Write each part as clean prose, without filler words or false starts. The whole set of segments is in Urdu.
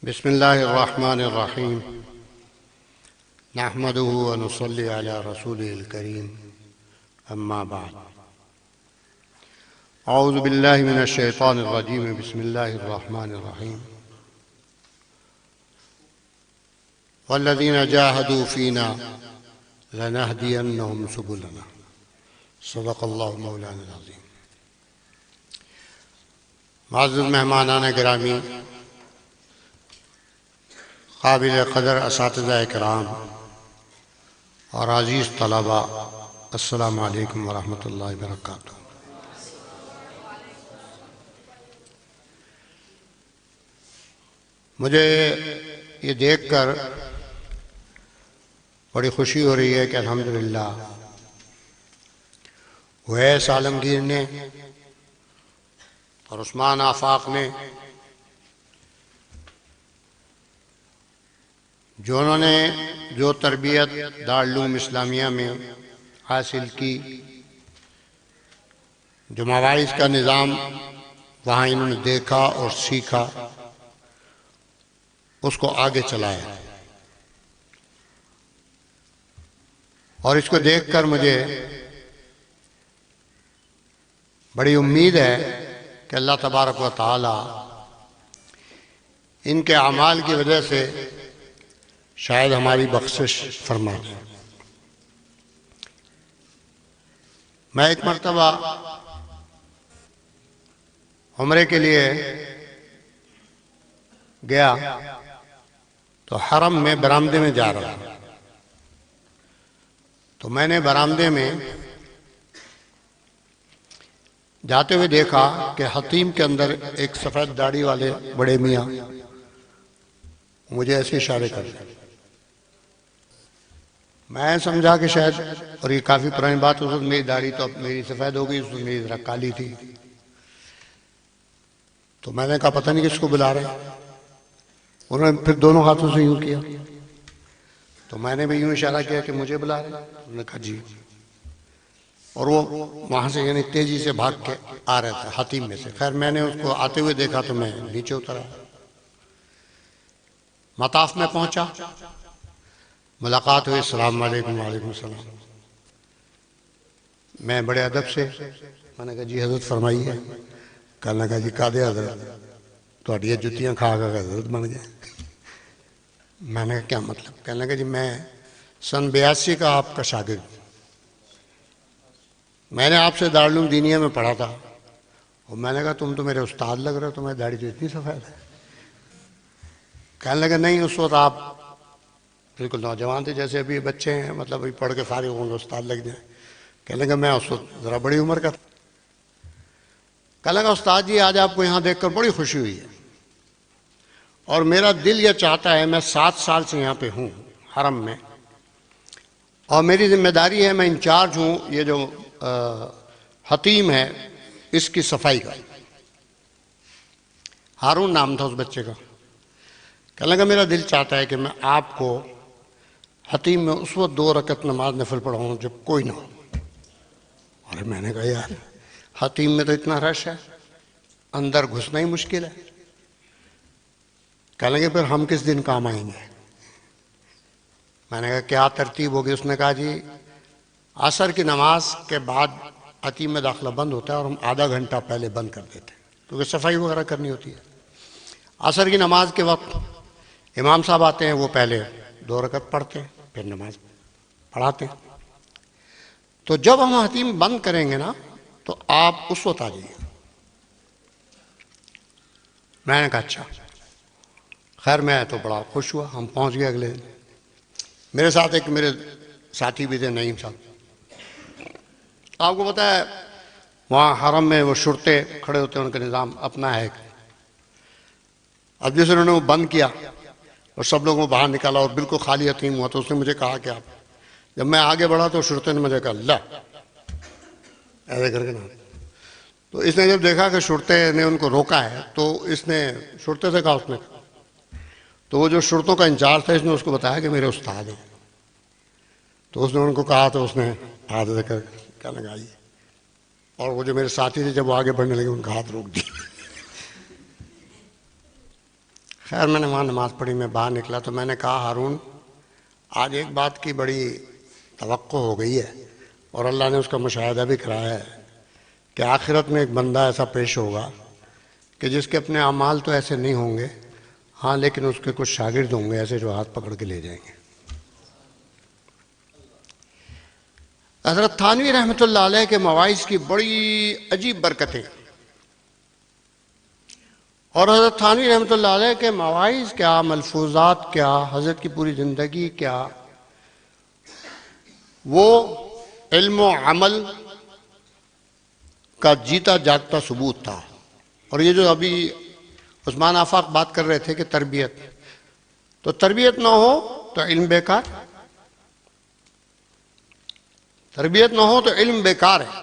بسم الله الرحمن الرحيم نحمده ونصلي على رسوله الكريم أما بعد أعوذ بالله من الشيطان الرجيم بسم الله الرحمن الرحيم والذين جاهدوا فينا لنهدينهم سبلنا صدق الله مولانا العظيم. معزز مہمانان گرامی، قابل قدر اساتذہ اکرام اور عزیز طلباء، السلام علیکم ورحمۃ اللہ وبرکاتہ. مجھے یہ دیکھ کر بڑی خوشی ہو رہی ہے کہ الحمدللہ ویس عالمگیر نے اور عثمان آفاق نے، جو انہوں نے جو تربیت دارالعلوم اسلامیہ میں حاصل کی، جو مواعظ کا نظام وہاں انہوں نے دیکھا اور سیکھا، اس کو آگے چلایا. اور اس کو دیکھ کر مجھے بڑی امید ہے کہ اللہ تبارک و تعالی ان کے اعمال کی وجہ سے شاید ہماری بخشش فرما دے. میں ایک مرتبہ عمرے کے لیے گیا تو حرم میں برآمدے میں جا رہا تھا. تو میں نے برآمدے میں جاتے ہوئے دیکھا کہ حتیم کے اندر ایک سفید داڑھی والے بڑے میاں مجھے ایسے اشارے کر رہے. میں سمجھا کہ شاید، اور یہ کافی پرانی بات، اس وقت میری داڑھی تو اب میری سفید ہو گئی، اس وقت میری ذرا کالی تھی. تو میں نے کہا پتہ نہیں کس کو بلا رہے ہیں. انہوں نے پھر دونوں ہاتھوں سے یوں کیا. تو میں نے بھی یوں اشارہ کیا کہ مجھے بلا رہے ہیں. انہوں نے کہا جی. اور وہ وہاں سے یعنی تیزی سے بھاگ کے آ رہا تھا حتیم میں سے. خیر میں نے اس کو آتے ہوئے دیکھا تو میں نیچے اترا. مطاف میں پہنچا، ملاقات ہوئی، السلام علیکم. وعلیکم السلام. میں بڑے ادب سے میں نے کہا جی حضرت فرمائیے. کہنے لگا جی کادے حضرت تھوڑی جتیاں کھا کر حضرت بن گئے. میں نے کہا کیا مطلب؟ کہنے لگا جی میں سن 82 کا آپ کا شاگرد، میں نے آپ سے دارالعلوم دینیہ میں پڑھا تھا. اور میں نے کہا تم تو میرے استاد لگ رہے ہو، تمہاری داڑھی تو اتنی سفید ہے. کہنے لگا نہیں، اس وقت آپ بالکل نوجوان تھے، جیسے ابھی بچے ہیں، مطلب ابھی پڑھ کے فارغ ہوں گے استاد لگ جائیں. کہنے لگا میں اس وقت ذرا بڑی عمر کا تھا. کہنے لگا استاد جی آج آپ کو یہاں دیکھ کر بڑی خوشی ہوئی ہے، اور میرا دل یہ چاہتا ہے، میں 7 سال سے یہاں پہ ہوں حرم میں، اور میری ذمہ داری ہے، میں انچارج ہوں یہ جو حتیم ہے اس کی صفائی کا. ہارون نام تھا اس بچے کا. کہنے لگا میرا دل چاہتا ہے کہ میں آپ کو حتیم میں اس وقت 2 رکعت نماز نفل پڑھاؤں جب کوئی نہ ہو. اور میں نے کہا یار حتیم میں تو اتنا رش ہے، اندر گھسنا ہی مشکل ہے. کہنے لگے پھر ہم کس دن کام آئیں گے؟ میں نے کہا کیا ترتیب ہوگی؟ اس نے کہا جی عصر کی نماز کے بعد حتیم میں داخلہ بند ہوتا ہے، اور ہم آدھا گھنٹہ پہلے بند کر دیتے ہیں کیونکہ صفائی وغیرہ کرنی ہوتی ہے. عصر کی نماز کے وقت امام صاحب آتے ہیں، وہ پہلے 2 رکعت پڑھتے ہیں، پھر نماز پڑھاتے ہیں. تو جب ہم حتیم بند کریں گے نا تو آپ اس وقت آ جائیے. میں نے کہا اچھا. خیر میں تو بڑا خوش ہوا. ہم پہنچ گئے اگلے دن. میرے ساتھ ایک میرے ساتھی بھی تھے، نعیم صاحب. آپ کو پتہ ہے وہاں حرم میں وہ شرطے کھڑے ہوتے ہیں، ان کا نظام اپنا ہے. اب جیسے انہوں نے وہ بند کیا اور سب لوگوں کو باہر نکالا اور بالکل خالی حتیم ہوا، تو اس نے مجھے کہا کہ آپ، جب میں آگے بڑھا تو شرطے نے مجھے کہا اللہ ایسے کر کے نا. تو اس نے جب دیکھا کہ شرطے نے ان کو روکا ہے تو اس نے شرطے سے کہا، اس نے تو وہ جو شرطوں کا انچارج تھا اس نے اس کو بتایا کہ میرے استاد ہیں. تو اس نے ان کو کہا تو اس نے ہاتھ دے کر کیا لگائی. اور وہ جو میرے ساتھی تھے جب وہ آگے بڑھنے لگے ان کا ہاتھ روک دیا. خیر میں نے وہاں نماز پڑھی، میں باہر نکلا تو میں نے کہا ہارون آج ایک بات کی بڑی توقع ہو گئی ہے اور اللہ نے اس کا مشاہدہ بھی کرایا ہے کہ آخرت میں ایک بندہ ایسا پیش ہوگا کہ جس کے اپنے اعمال تو ایسے نہیں ہوں گے، ہاں لیکن اس کے کچھ شاگرد ہوں گے ایسے جو ہاتھ پکڑ کے لے جائیں گے۔ حضرت تھانوی رحمۃ اللہ علیہ کے مواعظ کی بڑی عجیب برکتیں، اور حضرت تھانوی رحمۃ اللہ علیہ کے مواعظ کیا، ملفوظات کیا، حضرت کی پوری زندگی کیا، وہ علم و عمل کا جیتا جاگتا ثبوت تھا۔ اور یہ جو ابھی عثمان آفاق بات کر رہے تھے کہ تربیت، تو تربیت نہ ہو تو علم بیکار، تربیت نہ ہو تو علم بیکار ہے۔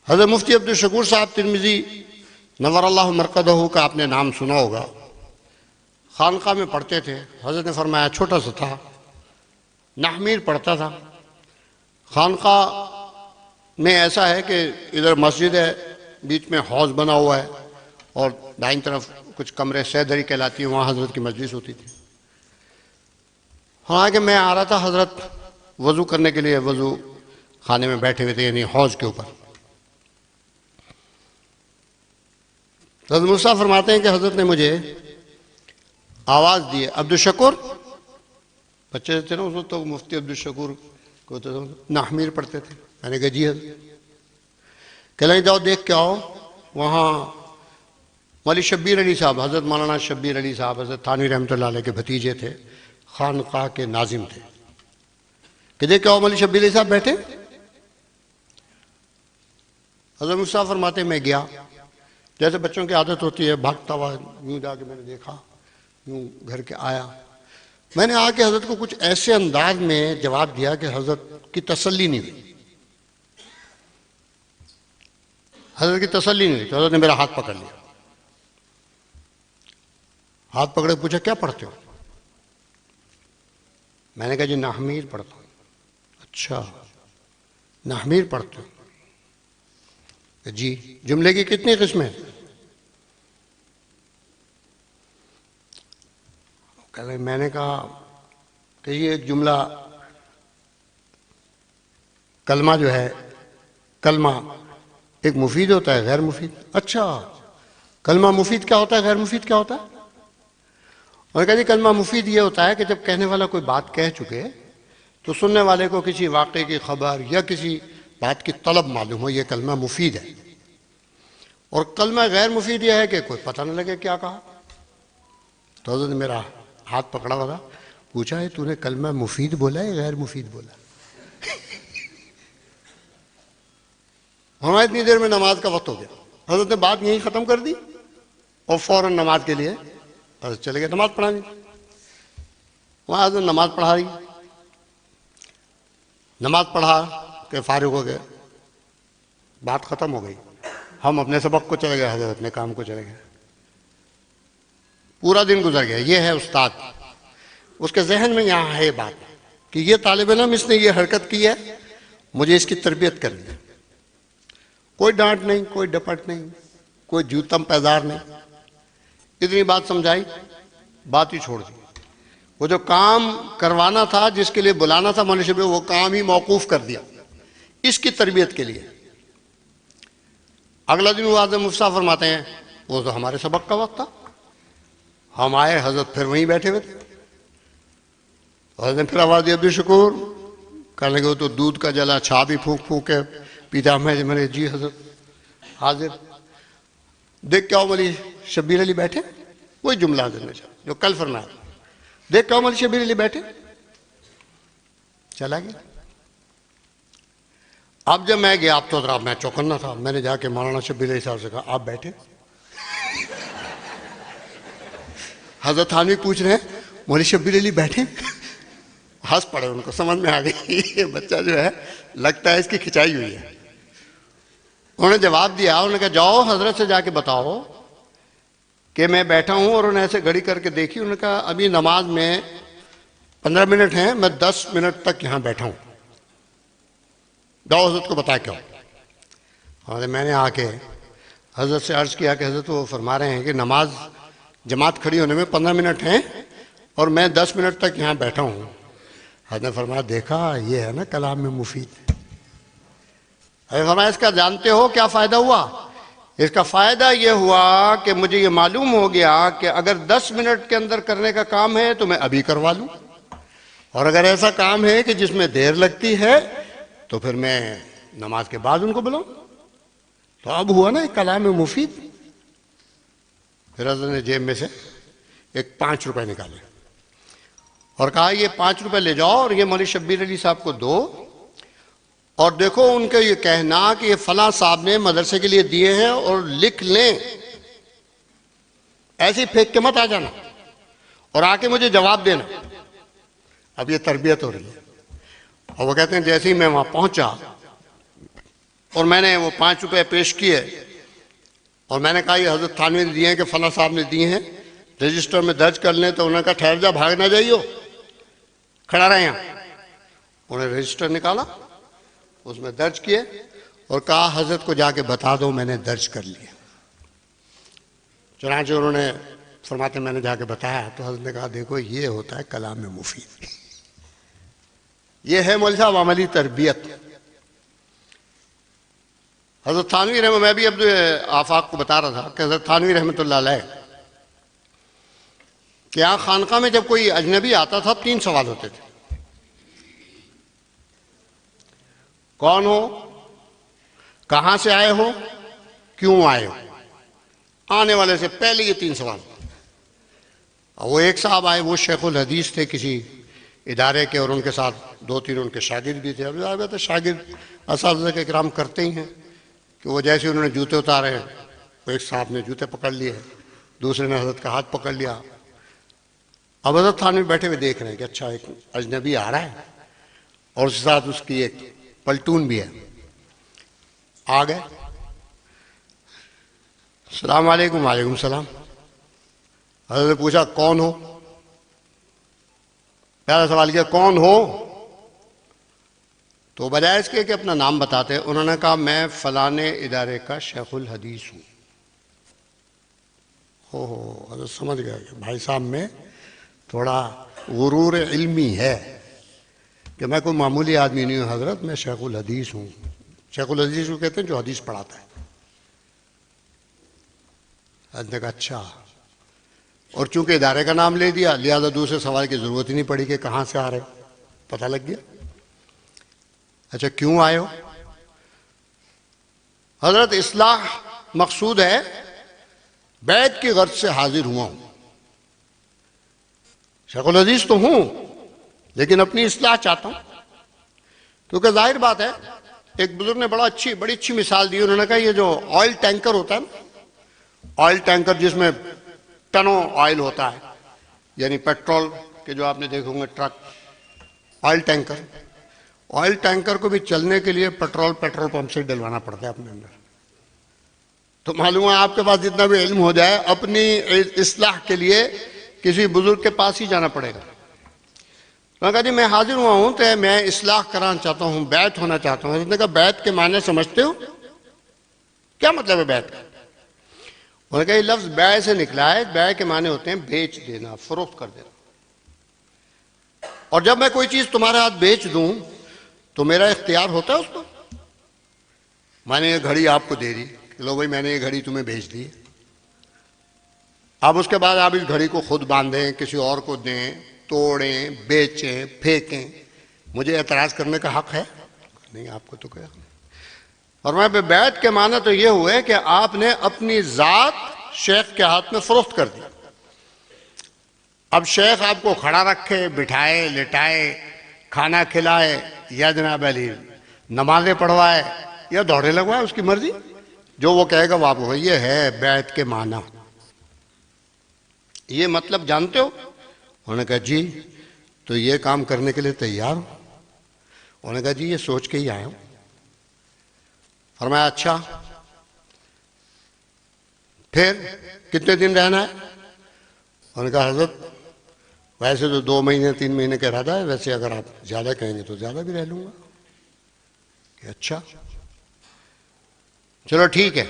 حضرت مفتی عبدالشکور صاحب ترمذی نور اللہ مرقدہ کا آپ نے نام سنا ہوگا، خانقاہ میں پڑھتے تھے، حضرت نے فرمایا چھوٹا سا تھا، نحمیر پڑھتا تھا۔ خانقاہ میں ایسا ہے کہ ادھر مسجد ہے، بیچ میں حوض بنا ہوا ہے اور دائیں طرف کچھ کمرے سیدری کہلاتی ہیں، وہاں حضرت کی مجلس ہوتی تھی۔ حالانکہ میں آ رہا تھا، حضرت وضو کرنے کے لیے وضو خانے میں بیٹھے ہوئے تھے، یعنی حوض کے اوپر۔ حضرت موسیٰ فرماتے ہیں کہ حضرت نے مجھے آواز دی، عبدالشکور، بچے تھے نا اس وقت تو مفتی عبدالشکور کو تو نحمیر پڑھتے تھے۔ میں نے کہا جی حضرت۔ کہ لیں جاؤ دیکھ کے آؤ، وہاں مولی شبیر علی صاحب، حضرت مولانا شبیر علی صاحب حضرت تھانوی رحمۃ اللہ علیہ کے بھتیجے تھے، خانقاہ کے ناظم تھے، کہ دیکھ کے آؤ مولی شبیر علی صاحب بیٹھے۔ حضرت مصطفیٰ فرماتے میں گیا، جیسے بچوں کی عادت ہوتی ہے، بھاگتا ہوا یوں جا کے میں نے دیکھا، یوں گھر کے آیا۔ میں نے آ کے حضرت کو کچھ ایسے انداز میں جواب دیا کہ حضرت کی تسلی نہیں ہوئی، حضرت کی تسلی نہیں ہوئی، تو حضرت نے میرا ہاتھ پکڑ لیا، ہاتھ پکڑے پوچھا کیا پڑھتے ہو؟ میں نے کہا جی نحمیر پڑھتا ہوں۔ اچھا نحمیر پڑھتے ہو؟ جی۔ جملے کی کتنی قسمیں؟ میں نے کہا کہ یہ ایک جملہ کلمہ جو ہے، کلمہ ایک مفید ہوتا ہے غیر مفید۔ اچھا کلمہ مفید کیا ہوتا ہے، غیر مفید کیا ہوتا ہے؟ اور کہا جی کلمہ مفید یہ ہوتا ہے کہ جب کہنے والا کوئی بات کہہ چکے تو سننے والے کو کسی واقعے کی خبر یا کسی بات کی طلب معلوم ہو، یہ کلمہ مفید ہے۔ اور کلمہ غیر مفید یہ ہے کہ کوئی پتہ نہ لگے کیا کہا۔ تو حضرت نے میرا ہاتھ پکڑا ہوا تھا، پوچھا ہے تو نے کلمہ مفید بولا ہے غیر مفید بولا؟ ہمارا اتنی دیر میں نماز کا وقت ہو گیا، حضرت نے بات یہیں ختم کر دی اور فوراً نماز کے لیے حضرت چلے گئے نماز پڑھانے۔ وہاں حضرت نماز پڑھا رہی، نماز پڑھا کہ فارغ ہو گئے، بات ختم ہو گئی، ہم اپنے سبق کو چلے گئے، حضرت اپنے کام کو چلے گئے۔ پورا دن گزر گیا۔ یہ ہے استاد، اس کے ذہن میں یہاں ہے بات کہ یہ طالب علم اس نے یہ حرکت کی ہے، مجھے اس کی تربیت کرنی ہے۔ کوئی ڈانٹ نہیں، کوئی ڈپٹ نہیں، کوئی جوتم پیدار نہیں، اتنی بات سمجھائی، بات ہی چھوڑ دی۔ وہ جو کام کروانا تھا، جس کے لیے بلانا تھا مولانا شبیر، وہ کام ہی موقوف کر دیا اس کی تربیت کے لیے۔ اگلا دن وہ حضرت مفتی فرماتے ہیں وہ تو ہمارے سبق کا وقت تھا، ہم آئے، حضرت پھر وہیں بیٹھے ہوئے تھے۔ حضرت نے پھر آواز دی عبدالشکور، کہنے لگے وہ تو دودھ کا جلا چھا بھی پھونک پھونک کے پیتا۔ میں نے جی حضرت حاضر۔ دیکھ کے آؤ مولی شبیر علی بیٹھے، وہی جملہ حضرت نے جو کل فرمایا، دیکھ کے آؤ مولی شبیر علی بیٹھے۔ چلا گیا۔ اب جب میں گیا، اب تو ذرا میں چوکنا تھا، میں نے جا کے مولانا شبیر علی صاحب سے کہا آپ بیٹھے۔ حضرت تھانوی پوچھ رہے ہیں مولی شبیر علی بیٹھے، ہنس پڑے، ان کو سمجھ میں آ گئی یہ بچہ جو ہے لگتا ہے اس کی کھچائی ہوئی ہے۔ انہوں نے جواب دیا، انہوں نے کہا جاؤ حضرت سے جا کے بتاؤ کہ میں بیٹھا ہوں، اور انہوں نے ایسے گھڑی کر کے دیکھی، انہوں نے کہا ابھی نماز میں 15 منٹ ہیں، میں 10 منٹ تک یہاں بیٹھا ہوں، جاؤ حضرت کو بتا کے آؤ۔ اور میں نے آ کے حضرت سے عرض کیا کہ حضرت وہ فرما رہے ہیں کہ نماز جماعت کھڑی ہونے میں 15 منٹ ہیں اور میں 10 منٹ تک یہاں بیٹھا ہوں. حضرت نے فرمایا دیکھا یہ ہے نا کلام میں مفید. حضرت نے فرمایا اس کا جانتے ہو کیا فائدہ ہوا؟ اس کا فائدہ یہ ہوا کہ مجھے یہ معلوم ہو گیا کہ اگر 10 منٹ کے اندر کرنے کا کام ہے تو میں ابھی کروا لوں، اور اگر ایسا کام ہے کہ جس میں دیر لگتی ہے تو پھر میں نماز کے بعد ان کو بلاؤں. تو اب ہوا نا ایک کلام مفید. پھر حضرت نے جیب میں سے ایک 5 روپے نکالے اور کہا یہ 5 روپے لے جاؤ اور یہ مولوی شبیر علی صاحب کو دو، اور دیکھو ان کا یہ کہنا کہ یہ فلاں صاحب نے مدرسے کے لیے دیے ہیں اور لکھ لیں، ایسے ہی پھینک کے مت آ جانا اور آ کے مجھے جواب دینا. اب یہ تربیت ہو رہی ہے. اور وہ کہتے ہیں جیسے ہی میں وہاں پہنچا اور میں نے وہ 5 روپے پیش کیے اور میں نے کہا یہ حضرت تھانوی نے دیے ہیں کہ فلاں صاحب نے دیے ہیں، رجسٹر میں درج کر لیں، تو انہوں نے کہا ٹھہر جا، بھاگ نہ جائیو، کھڑا رہے یہاں. انہوں نے رجسٹر نکالا، اس میں درج کیے اور کہا حضرت کو جا کے بتا دو میں نے درج کر لیا. چنانچہ انہوں نے فرماتے میں نے جا کے بتایا تو حضرت نے کہا دیکھو یہ ہوتا ہے کلام مفید. یہ ہے مولوی صاحب عملی تربیت. حضرت تھانوی رحمہ، میں بھی اب آفاق کو بتا رہا تھا کہ حضرت تھانوی رحمۃ اللہ علیہ کہ یہاں خانقاہ میں جب کوئی اجنبی آتا تھا 3 سوال ہوتے تھے. کون ہو، کہاں سے آئے ہو، کیوں آئے ہو. آنے والے سے پہلے یہ 3 سوال. اور وہ ایک صاحب آئے، وہ شیخ الحدیث تھے کسی ادارے کے، اور ان کے ساتھ 2-3 ان کے شاگرد بھی تھے. اب تو شاگرد اساتذہ کے کرام کرتے ہی ہیں کہ وہ جیسے انہوں نے جوتے اتارے ہیں، وہ ایک صاحب نے جوتے پکڑ لیے، دوسرے نے حضرت کا ہاتھ پکڑ لیا. اب حضرت تھانوی بیٹھے ہوئے دیکھ رہے ہیں کہ اچھا ایک اجنبی آ رہا ہے اور اس کے ساتھ اس کی ایک پلٹون بھی ہے. آ گئے، السلام علیکم. وعلیکم السلام. حضرت نے پوچھا کون ہو؟ پہلا سوال کیا کون ہو؟ تو بجائے اس کے کہ اپنا نام بتاتے انہوں نے کہا میں فلانے ادارے کا شیخ الحدیث ہوں. حضرت سمجھ گیا کہ بھائی صاحب میں تھوڑا غرور علمی ہے کہ میں کوئی معمولی آدمی نہیں ہوں حضرت، میں شیخ الحدیث ہوں. شیخ الحدیث کو کہتے ہیں جو حدیث پڑھاتا ہے. حضرت نے کہا اچھا، اور چونکہ ادارے کا نام لے دیا لہذا دوسرے سوال کی ضرورت ہی نہیں پڑی کہ کہاں سے آ رہے، پتہ لگ گیا. اچھا کیوں آئے ہو؟ حضرت اصلاح مقصود ہے، بیعت کی غرض سے حاضر ہوا ہوں. شیخ الحدیث تو ہوں لیکن اپنی اصلاح چاہتا ہوں. کیونکہ ظاہر بات ہے، ایک بزرگ نے بڑی اچھی مثال دی. انہوں نے کہا یہ جو آئل ٹینکر ہوتا ہے نا، آئل ٹینکر جس میں ٹنوں آئل ہوتا ہے، یعنی پیٹرول کے جو آپ نے دیکھے ہوں گے ٹرک، آئل ٹینکر کو بھی چلنے کے لیے پیٹرول پمپ سے ڈلوانا پڑتا ہے اپنے اندر. تو معلوم ہے آپ کے پاس جتنا بھی علم ہو جائے اپنی اصلاح کے لیے کسی بزرگ کے پاس ہی جانا پڑے گا. میں کہا جی میں حاضر ہوا ہوں تو میں اصلاح کرانا چاہتا ہوں، بیعت ہونا چاہتا ہوں. حضرت نے کہا بیعت کے معنی سمجھتے ہو؟ کیا مطلب ہے بیعت کا؟ انہوں نے کہا یہ لفظ بیع سے نکلا ہے. بیع کے معنی ہوتے ہیں بیچ دینا، فروخت کر دینا. اور جب میں کوئی چیز تمہارے ہاتھ بیچ دوں تو میرا اختیار ہوتا ہے اس پر. میں نے یہ گھڑی آپ کو دے دی کہ لو بھائی میں نے یہ گھڑی تمہیں بھیج دی. اب اس کے بعد آپ اس گھڑی کو خود باندھیں، کسی اور کو دیں، توڑیں، بیچیں، پھینکیں، مجھے اعتراض کرنے کا حق ہے نہیں؟ آپ کو تو کیا. اور میں بیعت کے معنی تو یہ ہوئے کہ آپ نے اپنی ذات شیخ کے ہاتھ میں فروخت کر دی. اب شیخ آپ کو کھڑا رکھے، بٹھائے، لٹائے، کھانا کھلائے، یا جناب علی نمازیں پڑھوائے یا دوڑے لگوائے، اس کی مرضی. جو وہ کہے گا وہ آپ کو. یہ ہے بیعت کے معنی. یہ مطلب جانتے ہو؟ انہوں نے کہا جی. تو یہ کام کرنے کے لیے تیار ہو؟ انہوں نے کہا جی یہ سوچ کے ہی آیا ہوں. فرمایا اچھا پھر کتنے دن رہنا ہے؟ انہوں نے کہا حضرت ویسے تو 2 مہینے 3 مہینے کا ارادہ ہے، ویسے اگر آپ زیادہ کہیں گے تو زیادہ بھی رہ لوں گا. کہ اچھا چلو ٹھیک ہے.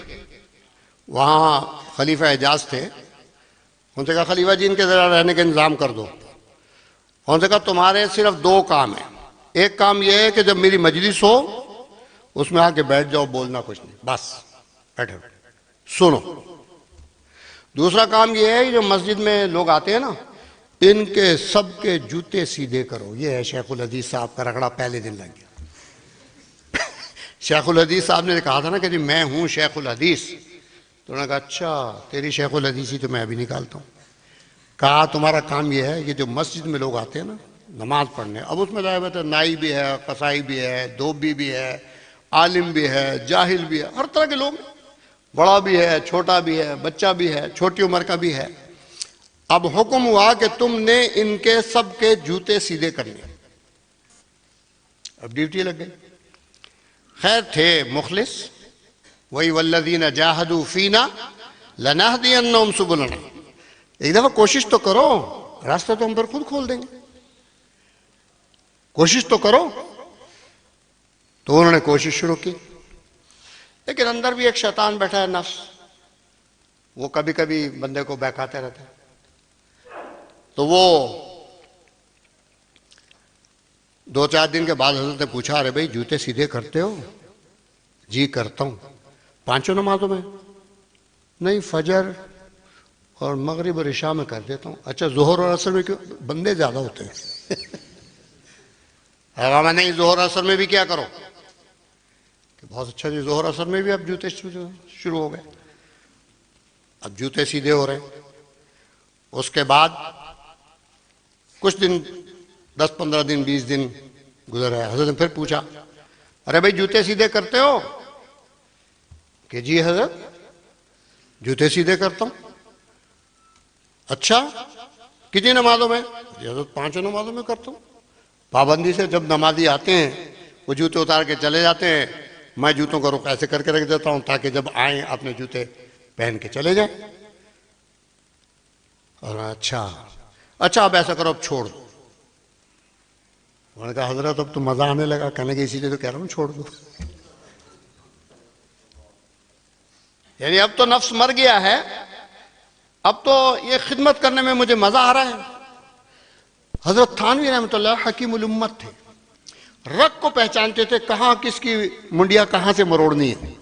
وہاں خلیفہ حجاز تھے، ان سے کہا خلیفہ جی ان کے ذرا رہنے کا انتظام کر دو. ان سے کہا تمہارے صرف دو کام ہیں. ایک کام یہ ہے کہ جب میری مجلس ہو اس میں آ کے بیٹھ جاؤ, بولنا کچھ نہیں, بس بیٹھے سنو. دوسرا کام یہ ہے جو مسجد میں لوگ آتے ہیں نا, ان کے سب کے جوتے سیدھے کرو. یہ ہے شیخ الحدیث صاحب کا رگڑا پہلے دن لگ گیا. شیخ الحدیث صاحب نے کہا تھا نا کہ جی میں ہوں شیخ الحدیث, تو انہوں نے کہا اچھا تیری شیخ الحدیثی تو میں ابھی نکالتا ہوں. کہا تمہارا کام یہ ہے, یہ جو مسجد میں لوگ آتے ہیں نا نماز پڑھنے, اب اس میں ظاہر نائی بھی ہے, قصائی بھی ہے, دوبی بھی ہے, عالم بھی ہے, جاہل بھی ہے, ہر طرح کے لوگ, بڑا بھی ہے, چھوٹا بھی ہے, بچہ بھی ہے, چھوٹی عمر کا بھی ہے. اب حکم ہوا کہ تم نے ان کے سب کے جوتے سیدھے کرنے. اب ڈیوٹی لگ گئی. خیر تھے مخلص, وہی والذین جاہدوا فینا لنہدینہم سبلنا. ایک دفعہ کوشش تو کرو, راستہ تو ہم پر خود کھول دیں گے, کوشش تو کرو. تو انہوں نے کوشش شروع کی, لیکن اندر بھی ایک شیطان بیٹھا ہے, نفس, وہ کبھی کبھی بندے کو بہکاتے رہتا ہے. تو وہ 2-4 دن کے بعد حضرت نے پوچھا ارے بھائی جوتے سیدھے کرتے ہو؟ جی کرتا ہوں. 5 نمازوں میں؟ نہیں, فجر اور مغرب اور عشاء میں کر دیتا ہوں. اچھا ظہر اور عصر میں کیوں؟ بندے زیادہ ہوتے ہیں. میں نہیں, ظہر عصر میں بھی کیا کرو. کہ بہت اچھا جی, ظہر عصر میں بھی اب جوتے شروع ہو گئے. اب جوتے سیدھے ہو رہے ہیں. اس کے بعد کچھ دن, 10-15 دن, 20 دن گزر رہے. حضرت نے پھر پوچھا ارے بھائی جوتے سیدھے کرتے ہو؟ کہ جی حضرت جوتے سیدھے کرتا ہوں. اچھا کتنی نمازوں میں؟ جی حضرت 5 نمازوں میں کرتا ہوں. پابندی سے جب نمازی آتے ہیں وہ جوتے اتار کے چلے جاتے ہیں, میں جوتوں کا رخ ایسے کر کے رکھ دیتا ہوں تاکہ جب آئیں اپنے جوتے پہن کے چلے جائیں. اور اچھا اب ایسا کرو, اب چھوڑ دو. انہوں نے کہا حضرت اب تو مزہ آنے لگا. کہنے کہ اسی لیے تو کہہ رہا ہوں چھوڑ دو. یعنی اب تو نفس مر گیا ہے, اب تو یہ خدمت کرنے میں مجھے مزہ آ رہا ہے. حضرت تھانوی رحمۃ اللہ حکیم الامت تھے, رگ کو پہچانتے تھے, کہاں کس کی منڈیا کہاں سے مروڑنی ہے.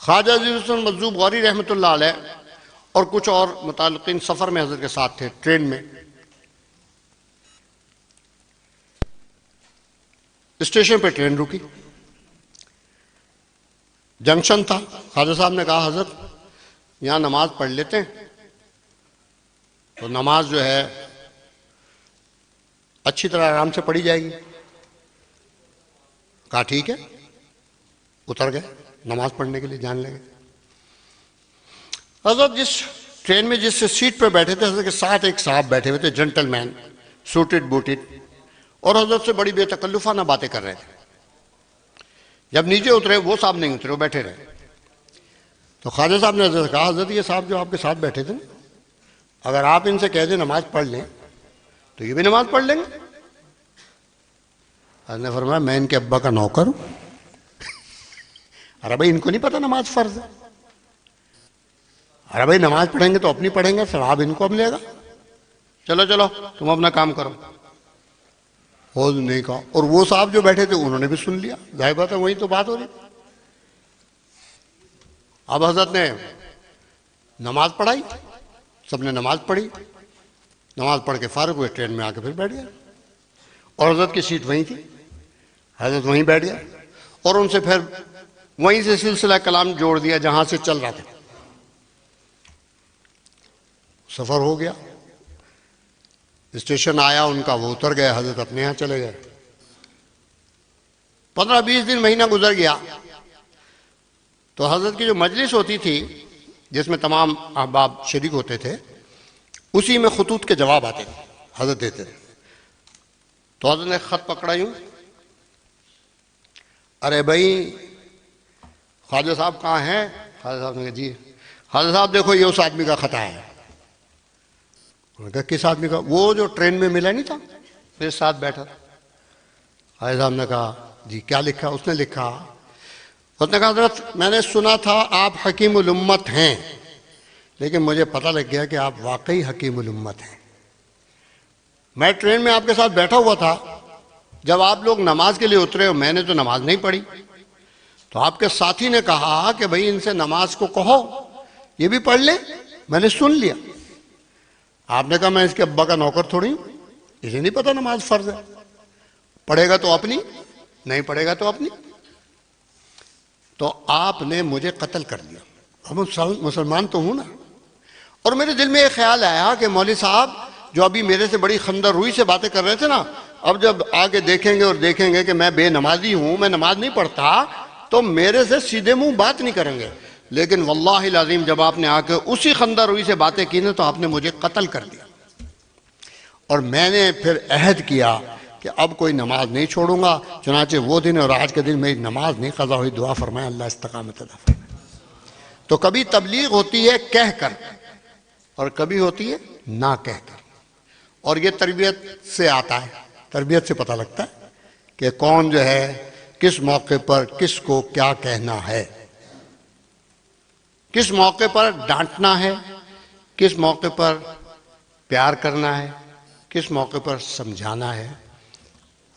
خواجہ عزیز الحسن مجذوب غوری رحمۃ اللہ علیہ اور کچھ اور متعلقین سفر میں حضرت کے ساتھ تھے, ٹرین میں. اسٹیشن پہ ٹرین رکی, جنکشن تھا. خواجہ صاحب نے کہا حضرت یہاں نماز پڑھ لیتے ہیں, تو نماز جو ہے اچھی طرح آرام سے پڑھی جائے گی. کہا ٹھیک ہے. اتر گئے, نماز پڑھنے کے لیے جان لگے. حضرت جس ٹرین میں جس سیٹ پہ بیٹھے تھے, حضرت کے ساتھ ایک صاحب بیٹھے ہوئے تھے, جنٹل مین, سوٹڈ بوٹڈ, اور حضرت سے بڑی بے تکلفانہ باتیں کر رہے تھے. جب نیچے اترے وہ صاحب نہیں اترے, وہ بیٹھے رہے. تو خواجہ صاحب نے حضرت سے کہا حضرت یہ صاحب جو آپ کے ساتھ بیٹھے تھے اگر آپ ان سے کہہ دیں نماز پڑھ لیں تو یہ بھی نماز پڑھ لیں گے. حضرت نے فرمایا میں ان کے ابا کا نوکر ہوں. ارے بھائی ان کو نہیں پتا نماز فرض ہے. ارے بھائی نماز پڑھیں گے تو اپنی پڑھیں گے, ثواب ان کو ملے گا. چلو تم اپنا کام کرو. وہ نہیں کہا, اور وہ صاحب جو بیٹھے تھے انہوں نے بھی سن لیا. ظاہر بات ہے وہی تو بات ہو رہی. اب حضرت نے نماز پڑھائی, سب نے نماز پڑھی. نماز پڑھ کے فارغ ہوئے, ٹرین میں آ کے پھر بیٹھ گیا. اور حضرت کی سیٹ وہیں تھی, حضرت وہیں بیٹھ گیا اور ان سے پھر وہیں سے سلسلہ کلام جوڑ دیا جہاں سے چل رہا تھا. سفر ہو گیا, اسٹیشن آیا ان کا, وہ اتر گئے, حضرت اپنے یہاں چلے گئے. 15-20 دن, مہینہ گزر گیا. تو حضرت کی جو مجلس ہوتی تھی جس میں تمام احباب شریک ہوتے تھے, اسی میں خطوط کے جواب آتے تھے, حضرت دیتے تھے. تو حضرت نے خط پکڑا یوں, ارے بھائی خواجہ صاحب کہاں ہیں؟ خواجہ صاحب نے کہا جی. خواجہ صاحب دیکھو یہ اس آدمی کا خط آیا ہے. انہوں نے کہا کس آدمی کا؟ وہ جو ٹرین میں ملا نہیں تھا, میرے ساتھ بیٹھا. خواجہ صاحب نے کہا جی کیا لکھا؟ اس نے لکھا, اس نے کہا حضرت میں نے سنا تھا آپ حکیم الامت ہیں, لیکن مجھے پتہ لگ گیا کہ آپ واقعی حکیم الامت ہیں۔ میں ٹرین میں آپ کے ساتھ بیٹھا ہوا تھا، جب آپ لوگ نماز کے لیے اترے اور میں نے تو نماز نہیں پڑھی، تو آپ کے ساتھی نے کہا کہ بھئی ان سے نماز کو کہو یہ بھی پڑھ لیں۔ میں نے سن لیا۔ آپ نے کہا میں اس کے ابا کا نوکر تھوڑی ہوں، اسے نہیں پتہ نماز فرض ہے، پڑھے گا تو اپنی، نہیں پڑھے گا تو اپنی۔ تو آپ نے مجھے قتل کر دیا۔ اب مسلمان تو ہوں نا، اور میرے دل میں ایک خیال آیا کہ مولوی صاحب جو ابھی میرے سے بڑی خندر روئی سے باتیں کر رہے تھے نا، اب جب آگے دیکھیں گے اور دیکھیں گے کہ میں بے نمازی ہوں، میں نماز نہیں پڑھتا، تو میرے سے سیدھے منہ بات نہیں کریں گے۔ لیکن واللہ العظیم جب آپ نے آ کے اسی خندر روئی سے باتیں کی نا، تو آپ نے مجھے قتل کر دیا۔ اور میں نے پھر عہد کیا کہ اب کوئی نماز نہیں چھوڑوں گا۔ چنانچہ وہ دن اور آج کے دن میری نماز نہیں قضا ہوئی۔ دعا فرمائے اللہ استقامت عطا فرمائے۔ تو کبھی تبلیغ ہوتی ہے کہہ کر، اور کبھی ہوتی ہے نہ کہہ کر، اور یہ تربیت سے آتا ہے، تربیت سے پتہ لگتا ہے کہ کون جو ہے کس موقع پر کس کو کیا کہنا ہے، کس موقع پر ڈانٹنا ہے، کس موقع پر پیار کرنا ہے، کس موقع پر سمجھانا ہے۔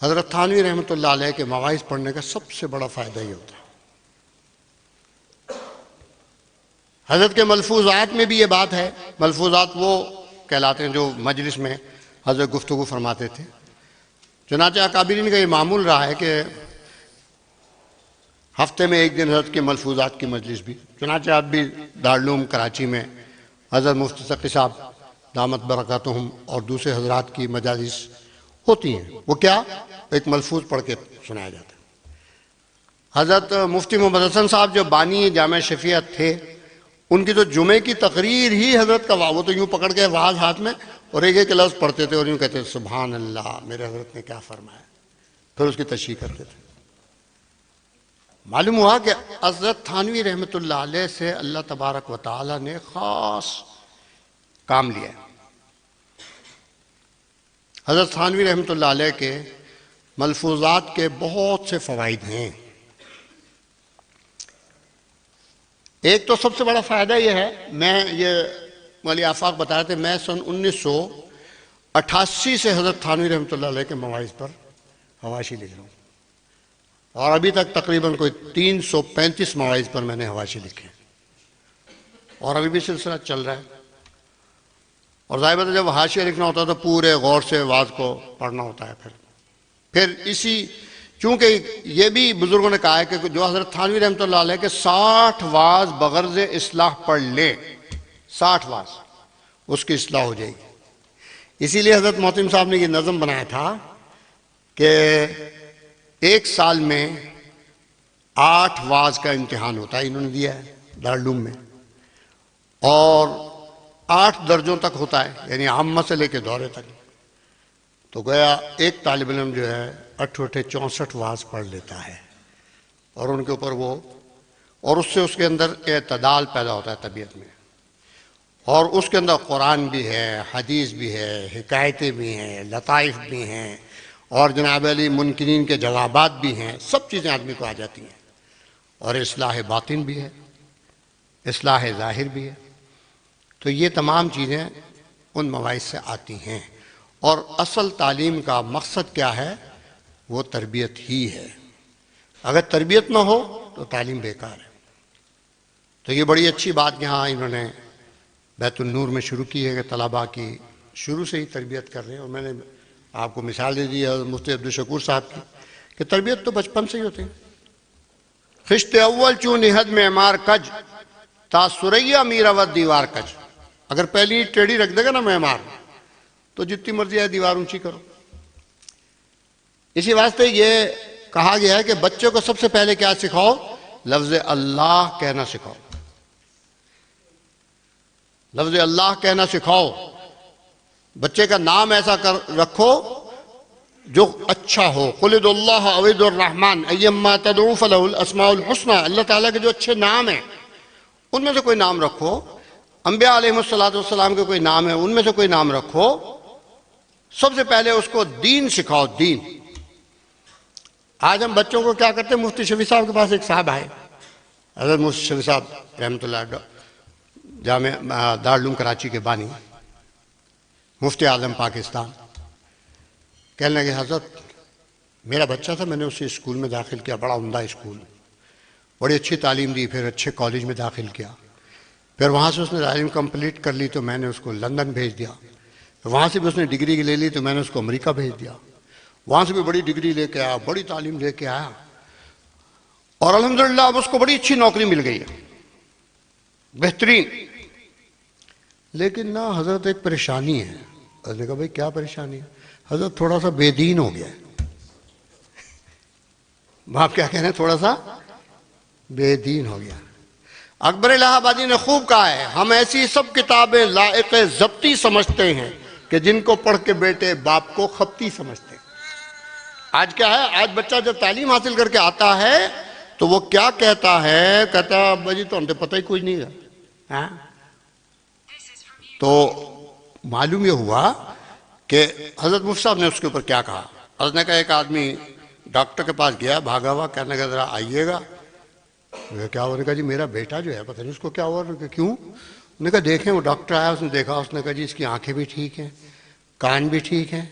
حضرت تھانوی رحمۃ اللہ علیہ کے مواعظ پڑھنے کا سب سے بڑا فائدہ یہ ہوتا ہے۔ حضرت کے ملفوظات میں بھی یہ بات ہے، ملفوظات وہ کہلاتے ہیں جو مجلس میں حضرت گفتگو فرماتے تھے۔ چنانچہ اکابرین کا یہ معمول رہا ہے کہ ہفتے میں ایک دن حضرت کے ملفوظات کی مجلس بھی، چنانچہ اب بھی دارالعلوم کراچی میں حضرت مفتی تقی صاحب دامت برکاتہم اور دوسرے حضرات کی مجالس ہوتی ہیں۔ وہ کیا؟ ایک ملفوظ پڑھ کے سنایا جاتا ہے۔ حضرت مفتی محمد حسن صاحب جو بانی جامع شفیعت تھے، ان کی تو جمعے کی تقریر ہی حضرت کا وہ تو یوں پکڑ کے واعظ ہاتھ میں اور ایک ایک لفظ پڑھتے تھے اور یوں کہتے تھے سبحان اللہ میرے حضرت نے کیا فرمایا، پھر اس کی تشریح کرتے تھے۔ معلوم ہوا کہ حضرت تھانوی رحمۃ اللہ علیہ سے اللہ تبارک و تعالی نے خاص کام لیا ہے۔ حضرت تھانوی رحمۃ اللہ علیہ کے ملفوظات کے بہت سے فوائد ہیں۔ ایک تو سب سے بڑا فائدہ یہ ہے، میں یہ مولی آفاق بتا رہے تھے، میں سن 1988 سے حضرت تھانوی رحمۃ اللہ علیہ کے مواعظ پر حواشی لکھ رہا ہوں، اور ابھی تک تقریباً کوئی 335 مواعظ پر میں نے حواشی لکھے، اور ابھی بھی سلسلہ چل رہا ہے۔ اور ظاہر بات ہے جب حاشیہ لکھنا ہوتا ہے تو پورے غور سے واعظ کو پڑھنا ہوتا ہے۔ پھر اسی چونکہ یہ بھی بزرگوں نے کہا ہے کہ جو حضرت تھانوی رحمۃ اللہ علیہ کے 60 واعظ بغرض اصلاح پڑھ لے، 60 واعظ، اس کی اصلاح ہو جائے گی۔ اسی لیے حضرت محتم صاحب نے یہ نظم بنایا تھا کہ ایک سال میں 8 واعظ کا امتحان ہوتا ہے، انہوں نے دیا ہے دارالعلوم میں، اور 8 درجوں تک ہوتا ہے، یعنی عامہ سے لے کے دورے تک۔ تو گویا ایک طالب علم جو ہے 64 واعظ پڑھ لیتا ہے، اور ان کے اوپر وہ، اور اس سے اس کے اندر اعتدال پیدا ہوتا ہے طبیعت میں، اور اس کے اندر قرآن بھی ہے، حدیث بھی ہے، حکایتیں بھی ہیں، لطائف بھی ہیں، اور جناب علی منکرین کے جوابات بھی ہیں، سب چیزیں آدمی کو آ جاتی ہیں، اور اصلاح باطن بھی ہے، اصلاح ظاہر بھی ہے۔ تو یہ تمام چیزیں ان مواعظ سے آتی ہیں، اور اصل تعلیم کا مقصد کیا ہے؟ وہ تربیت ہی ہے۔ اگر تربیت نہ ہو تو تعلیم بیکار ہے۔ تو یہ بڑی اچھی بات یہاں انہوں نے بیت النور میں شروع کی ہے کہ طلباء کی شروع سے ہی تربیت کر رہے ہیں، اور میں نے آپ کو مثال دے دی ہے مفتی عبدالشکور صاحب کی کہ تربیت تو بچپن سے ہی ہوتی ہے۔ خشت اول چون نہد معمار کج تا سریا میراوت دیوار کج۔ اگر پہلی ٹیڑھی رکھ دے گا نا معمار تو جتنی مرضی ہے دیوار اونچی کرو۔ اسی واسطے یہ کہا گیا ہے کہ بچے کو سب سے پہلے کیا سکھاؤ؟ لفظ اللہ کہنا سکھاؤ، لفظ اللہ کہنا سکھاؤ۔ بچے کا نام ایسا رکھو جو اچھا ہو، قل ادعوا اللہ او ادعوا الرحمن ایما تدعوا فلہ الاسماء الحسنی۔ اللہ تعالیٰ کے جو اچھے نام ہیں ان میں سے کوئی نام رکھو، انبیاء علیہ السلام کے کوئی نام ہے ان میں سے کوئی نام رکھو۔ سب سے پہلے اس کو دین سکھاؤ، دین۔ آج ہم بچوں کو کیا کرتے ہیں؟ مفتی شفیع صاحب کے پاس ایک صاحب آئے، حضرت مفتی شفیع صاحب رحمۃ اللہ جامع دارالعلوم کراچی کے بانی مفتی اعظم پاکستان کہنے لگے حضرت میرا بچہ تھا، میں نے اسے اسکول میں داخل کیا، بڑا عمدہ اسکول، بڑی اچھی تعلیم دی، پھر اچھے کالج میں داخل کیا، پھر وہاں سے اس نے تعلیم کمپلیٹ کر لی تو میں نے اس کو لندن بھیج دیا، وہاں سے بھی اس نے ڈگری لے لی تو میں نے اس کو امریکہ بھیج دیا، وہاں سے بھی بڑی ڈگری لے کے آیا، بڑی تعلیم لے کے آیا، اور الحمدللہ اب اس کو بڑی اچھی نوکری مل گئی ہے، بہترین۔ لیکن نا حضرت ایک پریشانی ہے۔ حضرت نے کہا بھائی کیا پریشانی ہے؟ حضرت تھوڑا سا بے دین ہو گیا ہے۔ باپ کیا کہہ رہے ہیں؟ تھوڑا سا بے دین ہو گیا۔ اکبر الہ آبادی نے خوب کہا ہے، ہم ایسی سب کتابیں لائق ضبطی سمجھتے ہیں کہ جن کو پڑھ کے بیٹے باپ کو خبتی سمجھتے ہیں۔ آج کیا ہے؟ آج بچہ جب تعلیم حاصل کر کے آتا ہے تو وہ کیا کہتا ہے؟ کہتا ہے ابا جی تو ہم تو پتہ ہی کچھ نہیں ہے۔ تو معلوم یہ ہوا کہ حضرت مفتی صاحب نے اس کے اوپر کیا کہا۔ حضرت نے کہا ایک آدمی ڈاکٹر کے پاس گیا بھاگا ہوا، کہنے لگا ذرا آئیے گا۔ کیا ہوا؟ نے کہا جی میرا بیٹا جو ہے پتہ نہیں اس کو کیا ہوا۔ کیوں؟ انہوں نے کہا دیکھیں، وہ ڈاکٹر آیا، اس نے دیکھا، اس نے کہا جی اس کی آنکھیں بھی ٹھیک ہیں، کان بھی ٹھیک ہیں،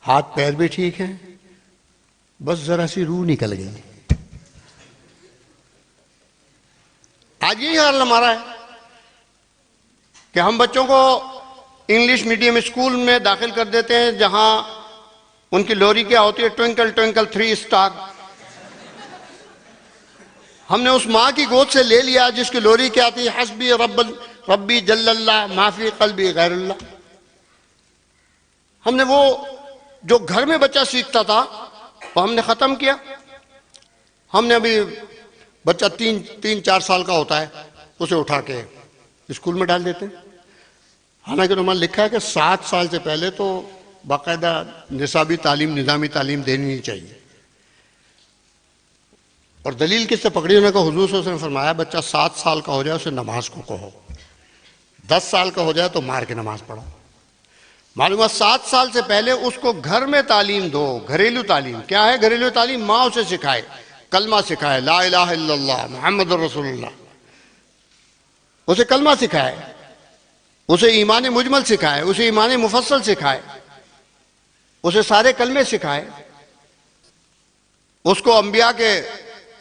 ہاتھ پیر بھی ٹھیک ہیں، بس ذرا سی روح نکل گئی۔ آج یہی حال ہمارا ہے کہ ہم بچوں کو انگلش میڈیم اسکول میں داخل کر دیتے ہیں جہاں ان کی لوری کیا ہوتی ہے؟ Twinkle twinkle 3 star. ہم نے اس ماں کی گود سے لے لیا جس کی لوری کیا تھی؟ حسبی ربی جل اللہ ما فی قلبی غیر اللہ۔ ہم نے وہ جو گھر میں بچہ سیکھتا تھا وہ ہم نے ختم کیا۔ ہم نے ابھی بچہ 3-4 سال کا ہوتا ہے اسے اٹھا کے اسکول میں ڈال دیتے ہیں، حالانکہ انہوں نے لکھا ہے کہ 7 سال سے پہلے تو باقاعدہ نصابی تعلیم، نظامی تعلیم دینی نہیں چاہیے۔ اور دلیل کس سے پکڑی؟ انہوں نے کہا حضور صلی اللہ علیہ وسلم نے فرمایا بچہ 7 سال کا ہو جائے اسے نماز کو کہو، 10 سال کا ہو جائے تو مار کے نماز پڑھو۔ معلوم ہے 7 سال سے پہلے اس کو گھر میں تعلیم دو، گھریلو تعلیم۔ کیا ہے گھریلو تعلیم؟ ماں اسے سکھائے، کلمہ سکھائے، لا الہ الا اللہ محمد رسول اللہ، اسے کلمہ سکھائے، اسے ایمان مجمل سکھائے، اسے ایمان مفصل سکھائے، اسے سارے کلمے سکھائے، اس کو انبیاء کے،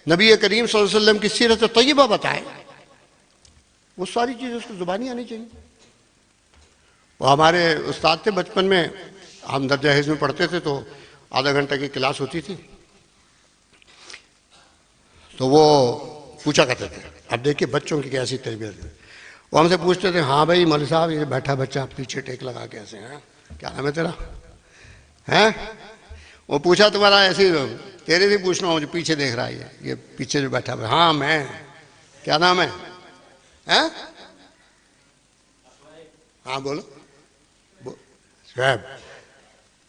نبی کریم صلی اللہ علیہ وسلم کی سیرت طیبہ بتائے، وہ ساری چیزیں اس کو زبانی آنی چاہیے۔ وہ ہمارے استاد تھے بچپن میں، ہم درجہ حفظ میں پڑھتے تھے تو آدھا گھنٹہ کی کلاس ہوتی تھی، تو وہ پوچھا کرتے تھے، اب دیکھیے بچوں کی کیسی تربیت ہے، وہ ہم سے پوچھتے تھے ہاں بھائی مولوی صاحب یہ بیٹھا بچہ پیچھے ٹیک لگا کیسے ہیں؟ کیا نام ہے تیرا؟ ہیں؟ وہ پوچھا تمہارا ایسے تیرے سے پوچھنا ہو جو پیچھے دیکھ رہا ہے، یہ پیچھے جو بیٹھا ہے، ہاں میں، کیا نام ہے؟ ہاں بولو، شعیب۔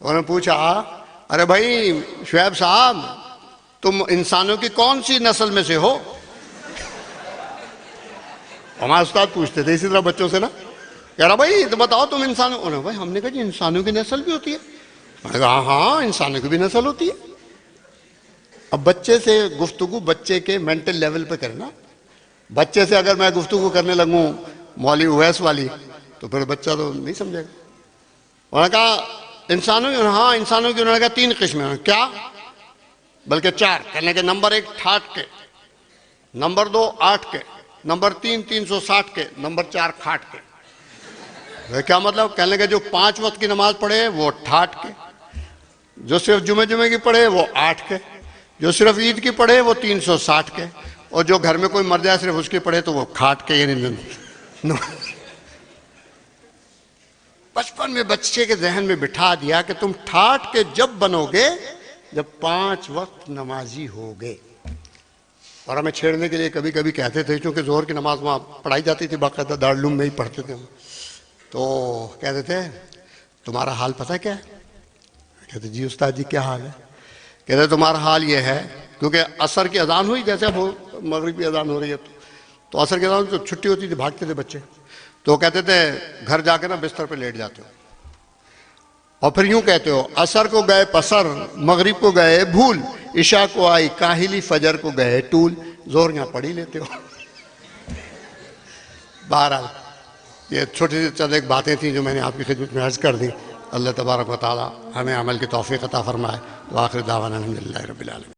انہوں نے پوچھا ارے بھائی شعیب صاحب تم انسانوں کی کون سی نسل میں سے ہو؟ ہمارے استاد پوچھتے تھے اسی طرح بچوں سے نا، کہہ رہا بھائی تو بتاؤ تم انسانوں، انہوں نے بھائی ہم نے کہا جی انسانوں کی نسل بھی ہوتی ہے؟ میں نے کہا ہاں انسانوں کی بھی نسل ہوتی ہے۔ اب بچے سے گفتگو بچے کے مینٹل لیول پہ کرنا، بچے سے اگر میں گفتگو کرنے لگوں مولوی اویس والی تو پھر بچہ تو نہیں سمجھے گا۔ انہوں نے کہا انسانوں کی، ہاں انسانوں کی، انہوں نے کہا 3 قسمیں، کیا؟ بلکہ 4، کہنے کے نمبر 1 ٹھاٹ کے، نمبر 2 8 کے، نمبر 3 360 کے، نمبر 4 کھاٹ کے۔ کیا مطلب؟ کہنے لگے جو 5 وقت کی نماز پڑھے وہ ٹھاٹ کے، جو صرف جمعے کی پڑھے وہ 8 کے، جو صرف عید کی پڑھے وہ 360 کے، اور جو گھر میں کوئی مر جائے صرف اس کی پڑھے تو وہ کھاٹ کے۔ یعنی بچپن میں بچے کے ذہن میں بٹھا دیا کہ تم ٹھاٹ کے جب بنو گے جب 5 وقت نمازی ہوگے۔ اور ہمیں چھیڑنے کے لیے کبھی کبھی کہتے تھے، چونکہ ظہر کی نماز وہاں پڑھائی جاتی تھی، باقاعدہ دارالعلوم میں ہی پڑھتے تھے ہم، تو کہتے تھے تمہارا حال پتہ کیا ہے؟ کہتے جی استاد جی کیا حال ہے؟ کہتے تمہارا حال یہ ہے، کیونکہ عصر کی اذان ہوئی، جیسے اب مغرب کی اذان ہو رہی ہے تو عصر کی اذان تو چھٹی ہوتی تھی، بھاگتے تھے بچے، تو کہتے تھے گھر جا کے نا بستر پہ لیٹ جاتے ہو اور پھر یوں کہتے ہو عصر کو گئے پسر، مغرب کو گئے بھول، عشاء کو آئی کاہلی، فجر کو گئے ٹول، زور یہاں پڑھ ہی لیتے ہو۔ بہرحال یہ چھوٹی سی چند ایک باتیں تھیں جو میں نے آپ کی خدمت میں عرض کر دیں. اللہ تبارک و تعالی ہمیں عمل کی توفیق عطا فرمائے. وآخر دعوانا الحمدللہ رب العالمین.